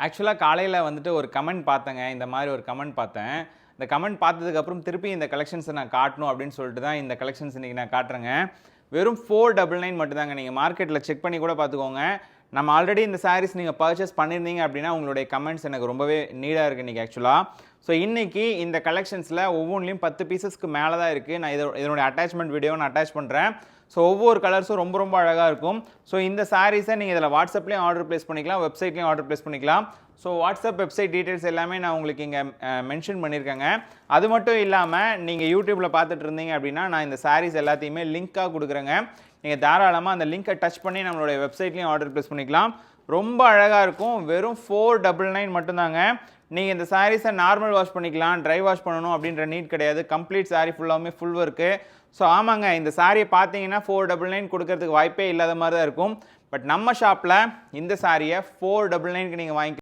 ஆக்சுவலா காலையில வந்துட்டு ஒரு கமெண்ட் பார்த்தேங்க. இந்த மாரி ஒரு கமெண்ட் பார்த்தேன். இந்த கமெண்ட் பார்த்ததுக்கப்புறம் திருப்பி இந்த கலெக்ஷன்ஸ நான் காட்டணும் அப்படின்னு சொல்லிட்டு தான் இந்த கலெக்ஷன்ஸ் இன்னைக்கு நான் காட்டுறேங்க. வெறும் 499 மட்டும் தாங்க. நீங்க மார்க்கெட்ல செக் பண்ணி கூட பார்த்துக்கோங்க. நம்ம ஆல்ரெடி இந்த சாரீஸ் நீங்க பர்ச்சேஸ் பண்ணியிருந்தீங்க அப்படின்னா, உங்களுடைய கமெண்ட்ஸ் எனக்கு ரொம்பவே நீடா இருக்கு இன்னைக்கு ஆக்சுவலா. ஸோ இன்னைக்கு இந்த கலெக்ஷன்ஸ்ல ஒவ்வொன்லயும் 10 பீஸஸ்க்கு மேல தான் இருக்கு. நான் இதனுடைய அட்டாச்மென்ட் வீடியோவ நான் அட்டாச் பண்றேன். ஸோ ஒவ்வொரு கலர்ஸும் ரொம்ப ரொம்ப அழகா இருக்கும். ஸோ இந்த சாரீஸை நீங்க இதில வாட்ஸ்அப்லயும் ஆர்டர் பிளேஸ் பண்ணிக்கலாம், வெப்சைட்லயும் ஆர்டர் பிளேஸ் பண்ணிக்கலாம். ஸோ வாட்ஸ்அப் வெப்சைட் டீட்டெயில்ஸ் எல்லாமே நான் உங்களுக்கு இங்க மென்ஷன் பண்ணியிருக்கேங்க. அது மட்டும் இல்லாம நீங்க யூடியூப்ல பார்த்துட்டு இருந்தீங்க அப்படின்னா, நான் இந்த சாரீஸ் எல்லாத்தையுமே லிங்க்கா குடுக்குறேங்க. நீங்க தாராளமா அந்த லிங்கை டச் பண்ணி நம்மளுடைய வெப்சைட்லயும் ஆர்டர் பிளேஸ் பண்ணிக்கலாம். ரொம்ப அழகா இருக்கும். வெறும் 499 மட்டும் தாங்க. நீங்க இந்த சாரீஸை நார்மல் வாஷ் பண்ணிக்கலாம், ட்ரை வாஷ் பண்ணணும் அப்படின்ற நீட் கிடையாது. கம்ப்ளீட் சாரி ஃபுல்லாவுமே ஃபுல் ஒர்க்கு. ஸோ ஆமாங்க, இந்த சாரியை பார்த்தீங்கன்னா 499 கொடுக்கறதுக்கு வாய்ப்பே இல்லாத மாதிரி தான் இருக்கும். பட் நம்ம ஷாப்பில் இந்த சாரியை 499க்கு நீங்கள் வாங்கி